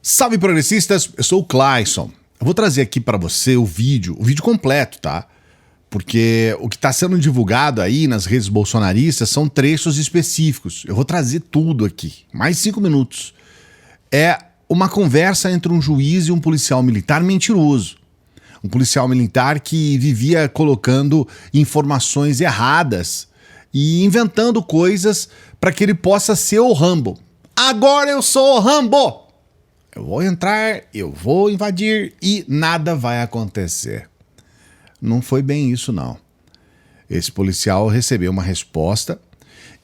Salve progressistas, eu sou o Clayson. Eu vou trazer aqui para você o vídeo completo, tá? Porque o que está sendo divulgado aí nas redes bolsonaristas são trechos específicos. Eu vou trazer tudo aqui, mais 5 minutos. É uma conversa entre um juiz e um policial militar mentiroso. Um policial militar que vivia colocando informações erradas e inventando coisas para que ele possa ser o Rambo. Agora eu sou o Rambo! Eu vou entrar, eu vou invadir e nada vai acontecer. Não foi bem isso, não. Esse policial recebeu uma resposta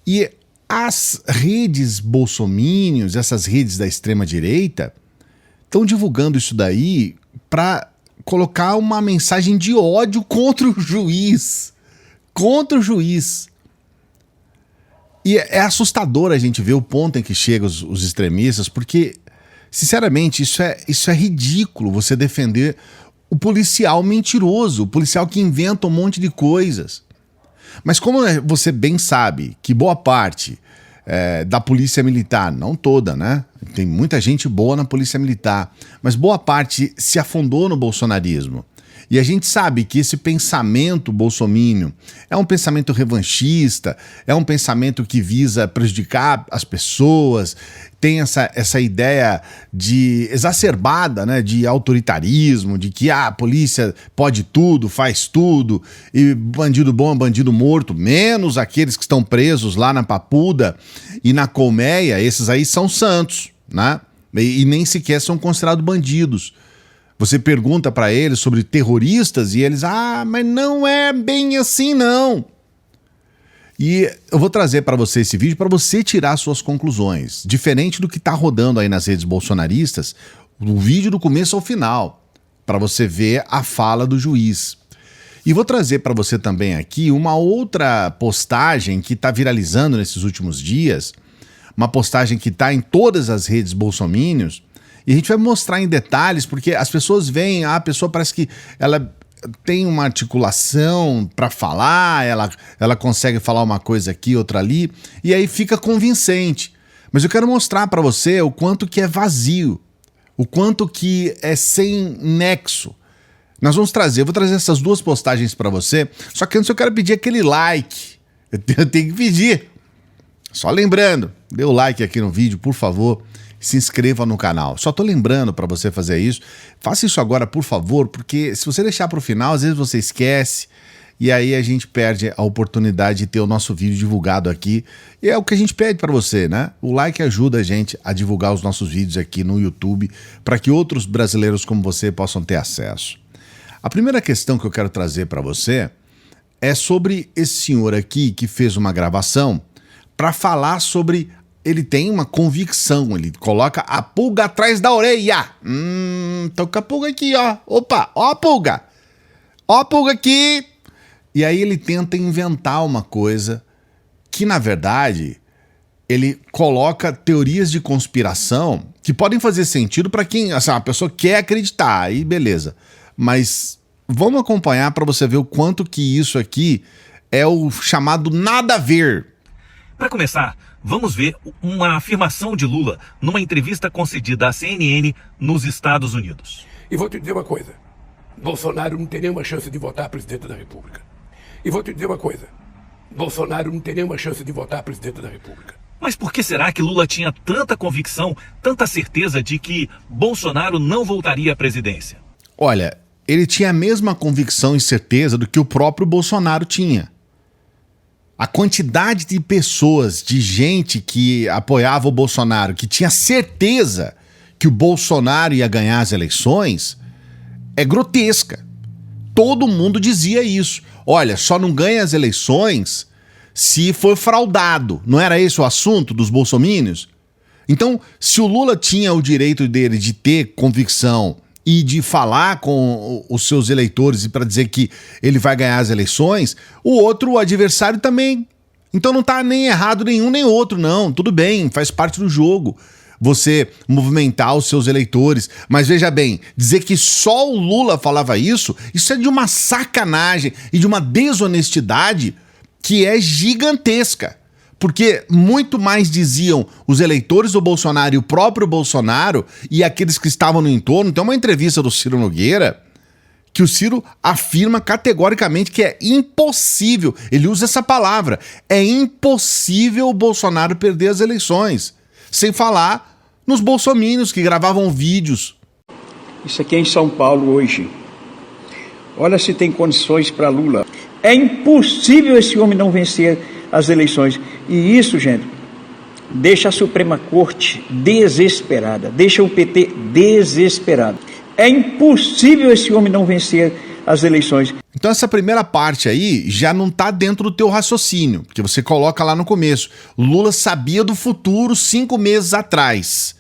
e as redes bolsominions, essas redes da extrema-direita, estão divulgando isso daí para colocar uma mensagem de ódio contra o juiz. Contra o juiz. E é assustador a gente ver o ponto em que chegam os extremistas, porque, sinceramente, isso é ridículo, você defender o policial mentiroso, o policial que inventa um monte de coisas. Mas como você bem sabe que boa parte da polícia militar, não toda, né? Tem muita gente boa na polícia militar, mas boa parte se afundou no bolsonarismo. E a gente sabe que esse pensamento bolsominion é um pensamento revanchista, é um pensamento que visa prejudicar as pessoas, tem essa ideia de exacerbada, né, de autoritarismo, de que a polícia pode tudo, faz tudo, e bandido bom é bandido morto, menos aqueles que estão presos lá na Papuda e na Colmeia, esses aí são santos, né? E nem sequer são considerados bandidos. Você pergunta para eles sobre terroristas e eles, mas não é bem assim não. E eu vou trazer para você esse vídeo para você tirar suas conclusões. Diferente do que está rodando aí nas redes bolsonaristas, o vídeo do começo ao final, para você ver a fala do juiz. E vou trazer para você também aqui uma outra postagem que está viralizando nesses últimos dias, uma postagem que está em todas as redes bolsominions, e a gente vai mostrar em detalhes, porque as pessoas veem, a pessoa parece que ela tem uma articulação para falar, ela consegue falar uma coisa aqui, outra ali, e aí fica convincente. Mas eu quero mostrar para você o quanto que é vazio, o quanto que é sem nexo. Nós vou trazer essas duas postagens para você, só que antes eu quero pedir aquele like. Eu tenho que pedir. Só lembrando, dê o like aqui no vídeo, por favor. Se inscreva no canal. Só tô lembrando para você fazer isso. Faça isso agora, por favor, porque se você deixar para o final, às vezes você esquece e aí a gente perde a oportunidade de ter o nosso vídeo divulgado aqui. E é o que a gente pede para você, né? O like ajuda a gente a divulgar os nossos vídeos aqui no YouTube para que outros brasileiros como você possam ter acesso. A primeira questão que eu quero trazer para você é sobre esse senhor aqui que fez uma gravação para falar sobre... Ele tem uma convicção, ele coloca a pulga atrás da orelha. Tô com a pulga aqui, ó. Opa, ó a pulga. Ó a pulga aqui. E aí ele tenta inventar uma coisa que, na verdade, ele coloca teorias de conspiração que podem fazer sentido para quem, assim, a pessoa quer acreditar, aí beleza. Mas vamos acompanhar para você ver o quanto que isso aqui é o chamado nada a ver. Para começar, vamos ver uma afirmação de Lula numa entrevista concedida à CNN nos Estados Unidos. E vou te dizer uma coisa, Bolsonaro não tem nenhuma chance de votar presidente da República. E vou te dizer uma coisa, Bolsonaro não tem nenhuma chance de votar presidente da República. Mas por que será que Lula tinha tanta convicção, tanta certeza de que Bolsonaro não voltaria à presidência? Olha, ele tinha a mesma convicção e certeza do que o próprio Bolsonaro tinha. A quantidade de pessoas, de gente que apoiava o Bolsonaro, que tinha certeza que o Bolsonaro ia ganhar as eleições, é grotesca. Todo mundo dizia isso. Olha, só não ganha as eleições se for fraudado. Não era esse o assunto dos bolsomínios? Então, se o Lula tinha o direito dele de ter convicção e de falar com os seus eleitores e para dizer que ele vai ganhar as eleições, o adversário também. Então não tá nem errado nenhum nem outro, não. Tudo bem, faz parte do jogo você movimentar os seus eleitores. Mas veja bem, dizer que só o Lula falava isso é de uma sacanagem e de uma desonestidade que é gigantesca. Porque muito mais diziam os eleitores do Bolsonaro e o próprio Bolsonaro e aqueles que estavam no entorno. Tem uma entrevista do Ciro Nogueira que o Ciro afirma categoricamente que é impossível, ele usa essa palavra, é impossível o Bolsonaro perder as eleições. Sem falar nos bolsominions que gravavam vídeos. Isso aqui é em São Paulo hoje. Olha se tem condições para Lula. É impossível esse homem não vencer as eleições. E isso, gente, deixa a Suprema Corte desesperada, deixa o PT desesperado. É impossível esse homem não vencer as eleições. Então essa primeira parte aí já não tá dentro do teu raciocínio, porque você coloca lá no começo. Lula sabia do futuro 5 meses atrás.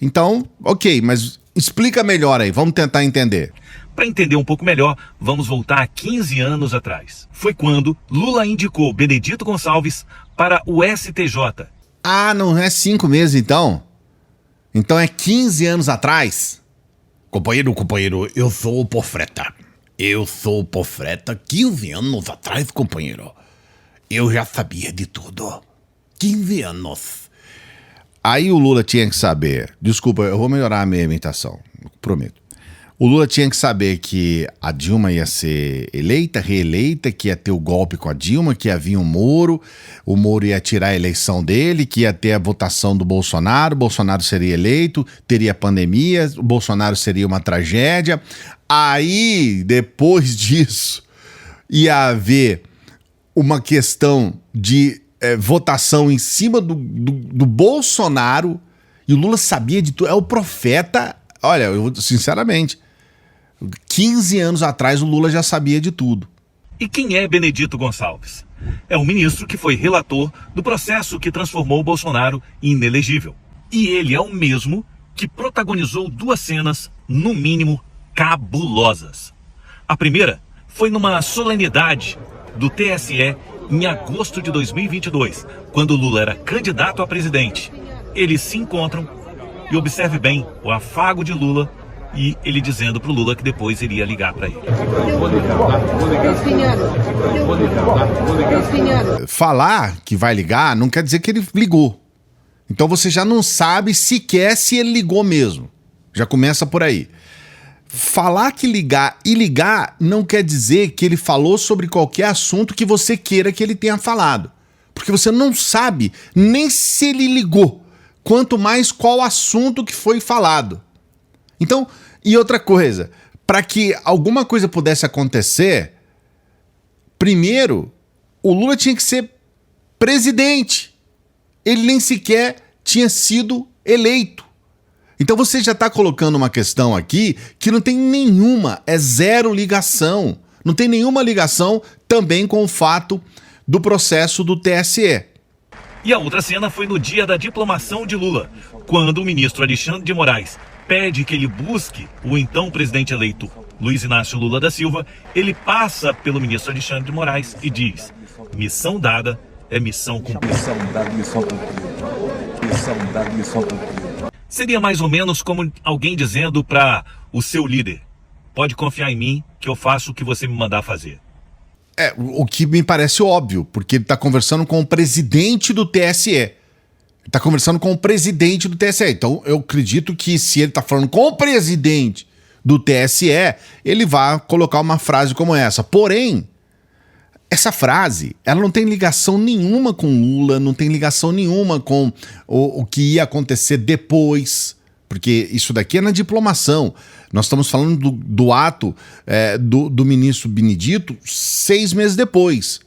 Então, ok, mas explica melhor aí, vamos tentar entender. Para entender um pouco melhor, vamos voltar a 15 anos atrás. Foi quando Lula indicou Benedito Gonçalves para o STJ. Ah, não é 5 meses então? Então é 15 anos atrás? Companheiro, eu sou o Pofreta. Eu sou o Pofreta 15 anos atrás, companheiro. Eu já sabia de tudo. 15 anos. Aí o Lula tinha que saber... Desculpa, eu vou melhorar a minha imitação, prometo. O Lula tinha que saber que a Dilma ia ser eleita, reeleita, que ia ter o golpe com a Dilma, que ia vir o Moro ia tirar a eleição dele, que ia ter a votação do Bolsonaro, o Bolsonaro seria eleito, teria pandemia, o Bolsonaro seria uma tragédia. Aí, depois disso, ia haver uma questão de votação em cima do Bolsonaro, e o Lula sabia de tudo. É o profeta, olha, eu sinceramente... 15 anos atrás o Lula já sabia de tudo. E quem é Benedito Gonçalves? É um ministro que foi relator do processo que transformou o Bolsonaro em inelegível. E ele é o mesmo que protagonizou 2 cenas, no mínimo, cabulosas. A primeira foi numa solenidade do TSE em agosto de 2022, quando Lula era candidato a presidente. Eles se encontram e observe bem o afago de Lula e ele dizendo pro Lula que depois iria ligar para ele. Falar que vai ligar não quer dizer que ele ligou. Então você já não sabe sequer se ele ligou mesmo. Já começa por aí. Falar que ligar e ligar não quer dizer que ele falou sobre qualquer assunto que você queira que ele tenha falado. Porque você não sabe nem se ele ligou, quanto mais qual assunto que foi falado. Então, e outra coisa, para que alguma coisa pudesse acontecer, primeiro, o Lula tinha que ser presidente. Ele nem sequer tinha sido eleito. Então você já está colocando uma questão aqui que não tem nenhuma, é zero ligação. Não tem nenhuma ligação também com o fato do processo do TSE. E a outra cena foi no dia da diplomação de Lula, quando o ministro Alexandre de Moraes pede que ele busque o então presidente eleito Luiz Inácio Lula da Silva. Ele passa pelo ministro Alexandre de Moraes e diz: missão dada é missão cumprida. Missão dada, missão cumprida. Missão dada, missão cumprida. Seria mais ou menos como alguém dizendo para o seu líder: pode confiar em mim que eu faço o que você me mandar fazer. É, o que me parece óbvio, porque ele está conversando com o presidente do TSE. Ele está conversando com o presidente do TSE. Então eu acredito que se ele está falando com o presidente do TSE, ele vai colocar uma frase como essa. Porém, essa frase, ela não tem ligação nenhuma com Lula, não tem ligação nenhuma com o que ia acontecer depois, porque isso daqui é na diplomação. Nós estamos falando do ato do ministro Benedito 6 meses depois.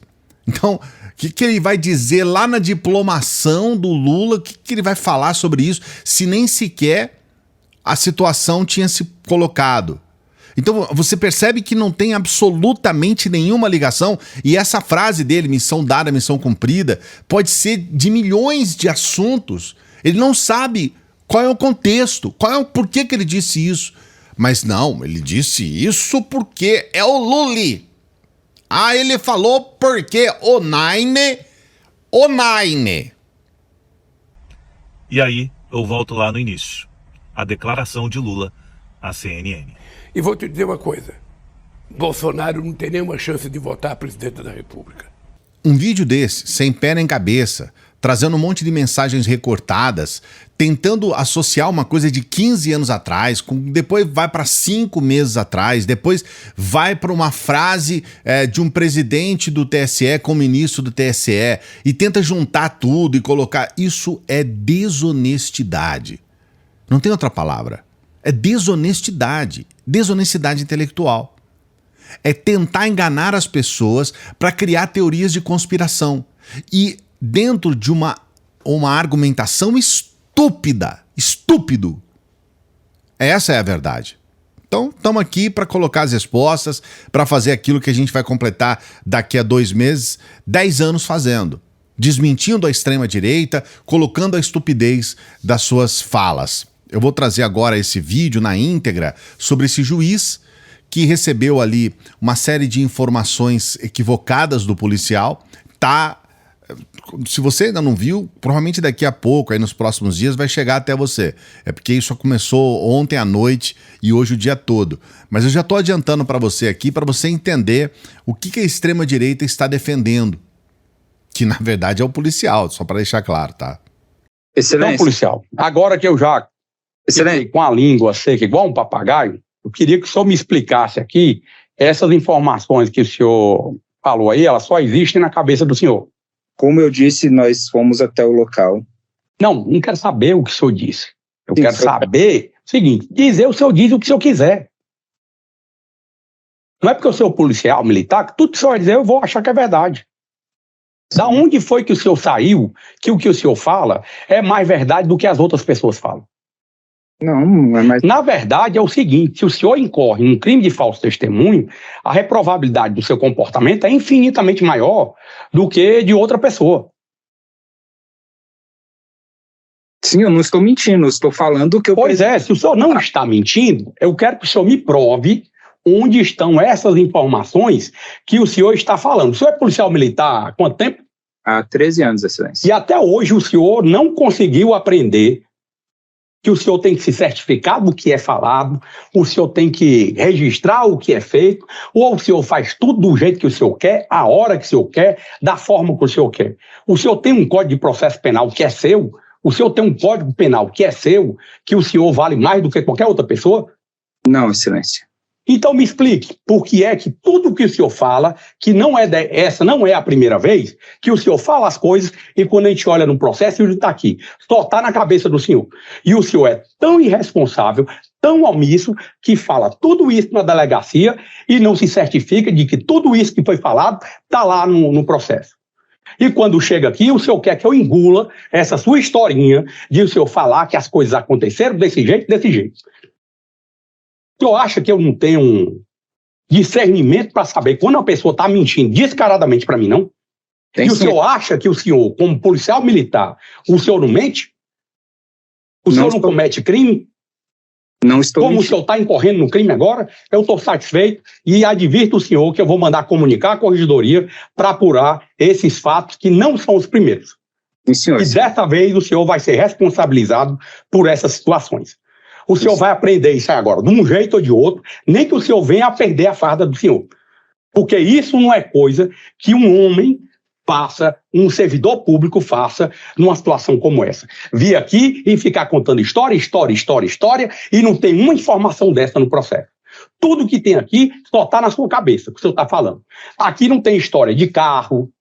Então, o que ele vai dizer lá na diplomação do Lula? O que ele vai falar sobre isso, se nem sequer a situação tinha se colocado? Então você percebe que não tem absolutamente nenhuma ligação, e essa frase dele, missão dada, missão cumprida, pode ser de milhões de assuntos. Ele não sabe qual é o contexto, qual é o porquê que ele disse isso. Mas não, ele disse isso porque é o Luli. Ah, ele falou porque o Nine. E aí eu volto lá no início. A declaração de Lula à CNN. E vou te dizer uma coisa. Bolsonaro não tem nenhuma chance de votar presidente da República. Um vídeo desse, sem pé nem cabeça, trazendo um monte de mensagens recortadas, tentando associar uma coisa de 15 anos atrás, depois vai para 5 meses atrás, depois vai para uma frase de um presidente do TSE com o ministro do TSE e tenta juntar tudo e colocar. Isso é desonestidade. Não tem outra palavra. É desonestidade. Desonestidade intelectual. É tentar enganar as pessoas para criar teorias de conspiração. E dentro de uma argumentação estúpido. Essa é a verdade. Então, estamos aqui para colocar as respostas, para fazer aquilo que a gente vai completar daqui a 2 meses, 10 anos fazendo. Desmentindo a extrema-direita, colocando a estupidez das suas falas. Eu vou trazer agora esse vídeo na íntegra sobre esse juiz que recebeu ali uma série de informações equivocadas do policial. Se você ainda não viu, provavelmente daqui a pouco, aí nos próximos dias, vai chegar até você. É porque isso começou ontem à noite e hoje o dia todo. Mas eu já estou adiantando para você aqui, para você entender o que a extrema-direita está defendendo. Que na verdade é o policial, só para deixar claro, tá? Excelente. Então, policial, agora que eu já fiquei com a língua seca igual um papagaio, eu queria que o senhor me explicasse aqui essas informações que o senhor falou aí, elas só existem na cabeça do senhor. Como eu disse, nós fomos até o local. Não quero saber o que o senhor disse. Eu quero saber o seguinte, o senhor diz o que o senhor quiser. Não é porque eu sou policial militar que tudo que o senhor vai dizer eu vou achar que é verdade. Da onde foi que o senhor saiu que o senhor fala é mais verdade do que as outras pessoas falam? Não é mais... Na verdade é o seguinte, se o senhor incorre num crime de falso testemunho, a reprovabilidade do seu comportamento é infinitamente maior do que de outra pessoa. Sim, eu não estou mentindo, eu estou falando que eu... Pois é, se o senhor não está mentindo, eu quero que o senhor me prove onde estão essas informações que o senhor está falando. O senhor é policial militar há quanto tempo? Há 13 anos, excelência. E até hoje o senhor não conseguiu aprender que o senhor tem que se certificar do que é falado, o senhor tem que registrar o que é feito, ou o senhor faz tudo do jeito que o senhor quer, a hora que o senhor quer, da forma que o senhor quer. O senhor tem um código de processo penal que é seu, o senhor tem um código penal que é seu, que o senhor vale mais do que qualquer outra pessoa? Não, excelência. Então me explique, por que é que tudo que o senhor fala, que essa não é a primeira vez, que o senhor fala as coisas e quando a gente olha no processo, ele está aqui, só está na cabeça do senhor. E o senhor é tão irresponsável, tão omisso, que fala tudo isso na delegacia e não se certifica de que tudo isso que foi falado está lá no processo. E quando chega aqui, o senhor quer que eu engula essa sua historinha de o senhor falar que as coisas aconteceram desse jeito. O senhor acha que eu não tenho um discernimento para saber quando uma pessoa está mentindo descaradamente para mim, não? E o senhor acha que o senhor, como policial militar, o senhor não mente? O senhor não comete crime? Não estou Como mentindo. O senhor está incorrendo no crime agora, eu estou satisfeito e advirto o senhor que eu vou mandar comunicar à corregedoria para apurar esses fatos que não são os primeiros. Sim, senhor. E dessa vez o senhor vai ser responsabilizado por essas situações. O senhor vai aprender isso agora, de um jeito ou de outro, nem que o senhor venha a perder a farda do senhor. Porque isso não é coisa que um homem faça, um servidor público faça numa situação como essa. Vir aqui e ficar contando história, e não tem uma informação dessa no processo. Tudo que tem aqui só está na sua cabeça, o que o senhor está falando. Aqui não tem história de carro,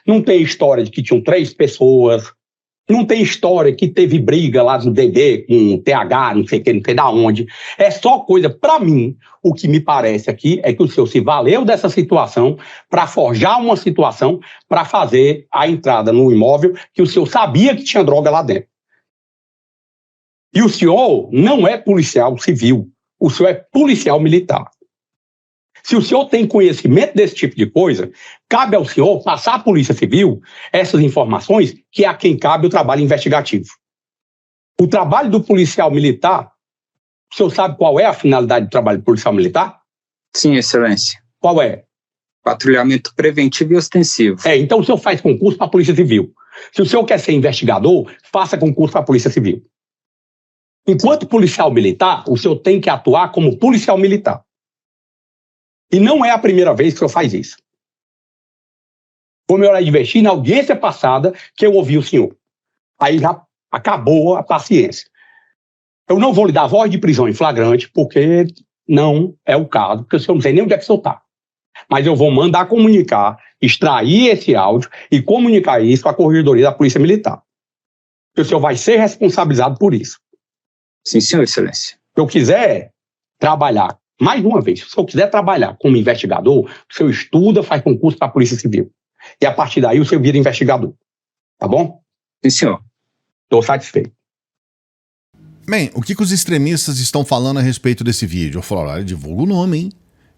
não tem história de que tinham 3 pessoas, não tem história que teve briga lá no DB com TH, não sei o que, não sei da onde. É só coisa, para mim, o que me parece aqui é que o senhor se valeu dessa situação para forjar uma situação para fazer a entrada no imóvel que o senhor sabia que tinha droga lá dentro. E o senhor não é policial civil, o senhor é policial militar. Se o senhor tem conhecimento desse tipo de coisa, cabe ao senhor passar à Polícia Civil essas informações, que é a quem cabe o trabalho investigativo. O trabalho do policial militar, o senhor sabe qual é a finalidade do trabalho do policial militar? Sim, excelência. Qual é? Patrulhamento preventivo e ostensivo. Então o senhor faz concurso para a Polícia Civil. Se o senhor quer ser investigador, faça concurso para a Polícia Civil. Enquanto policial militar, o senhor tem que atuar como policial militar. E não é a primeira vez que o senhor faz isso. Foi meu horário de vestir na audiência passada que eu ouvi o senhor. Aí já acabou a paciência. Eu não vou lhe dar voz de prisão em flagrante, porque não é o caso, porque o senhor não sei nem onde é que o senhor está. Mas eu vou mandar comunicar, extrair esse áudio e comunicar isso à Corregedoria da Polícia Militar. O senhor vai ser responsabilizado por isso. Sim, senhor, excelência. Se eu quiser trabalhar, mais uma vez, se eu quiser trabalhar como investigador, o senhor estuda, faz concurso para a Polícia Civil. E a partir daí o senhor vira investigador. Tá bom? Sim, senhor. Estou satisfeito. Bem, o que os extremistas estão falando a respeito desse vídeo? Eu falo, olha, divulga o nome, hein?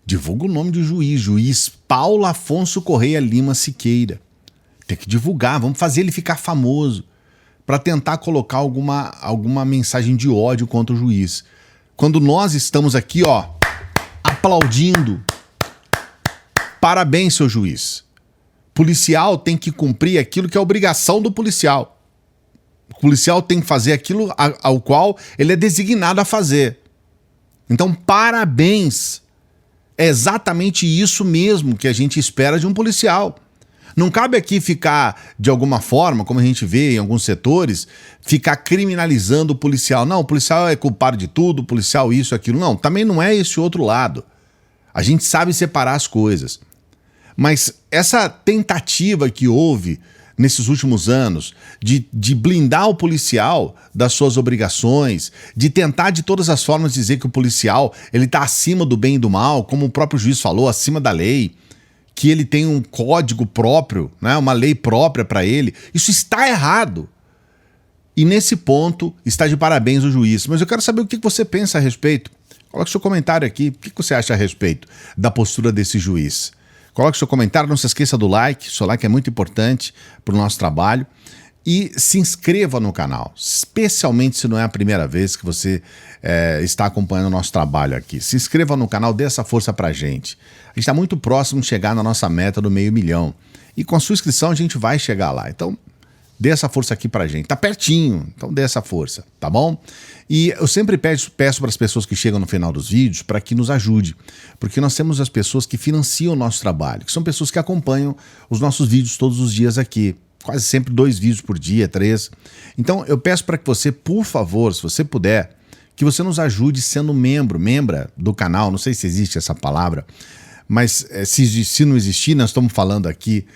Divulga o nome do juiz Paulo Afonso Correia Lima Siqueira. Tem que divulgar, vamos fazer ele ficar famoso, para tentar colocar alguma mensagem de ódio contra o juiz. Quando nós estamos aqui, ó, aplaudindo. Parabéns, seu juiz. Policial tem que cumprir aquilo que é obrigação do policial. O policial tem que fazer aquilo ao qual ele é designado a fazer. Então, parabéns. É exatamente isso mesmo que a gente espera de um policial. Não cabe aqui ficar, de alguma forma, como a gente vê em alguns setores, ficar criminalizando o policial. Não, o policial é culpado de tudo, o policial isso, aquilo. Não, também não é esse outro lado. A gente sabe separar as coisas. Mas essa tentativa que houve nesses últimos anos de blindar o policial das suas obrigações, de tentar de todas as formas dizer que o policial ele está acima do bem e do mal, como o próprio juiz falou, acima da lei, que ele tem um código próprio, né, uma lei própria para ele. Isso está errado. E nesse ponto está de parabéns o juiz. Mas eu quero saber o que você pensa a respeito. Coloque seu comentário aqui. O que você acha a respeito da postura desse juiz? Coloque seu comentário, não se esqueça do like. Seu like é muito importante para o nosso trabalho. E se inscreva no canal, especialmente se não é a primeira vez que você está acompanhando o nosso trabalho aqui. Se inscreva no canal, dê essa força pra gente. A gente está muito próximo de chegar na nossa meta do 500 mil. E com a sua inscrição a gente vai chegar lá. Então, dê essa força aqui pra gente. Tá pertinho, então dê essa força, tá bom? E eu sempre peço para as pessoas que chegam no final dos vídeos para que nos ajude. Porque nós temos as pessoas que financiam o nosso trabalho, que são pessoas que acompanham os nossos vídeos todos os dias aqui. Quase sempre 2 vídeos por dia, 3. Então eu peço para que você, por favor, se você puder, que você nos ajude sendo membra do canal. Não sei se existe essa palavra, mas se não existir, nós estamos falando aqui.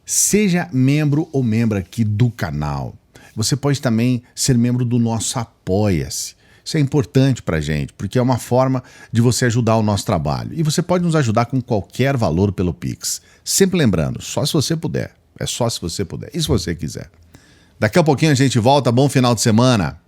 Seja membro ou membra aqui do canal. Você pode também ser membro do nosso Apoia-se. Isso é importante pra gente, porque é uma forma de você ajudar o nosso trabalho. E você pode nos ajudar com qualquer valor pelo Pix. Sempre lembrando, só se você puder. É só se você puder. E se você quiser. Daqui a pouquinho a gente volta. Bom final de semana.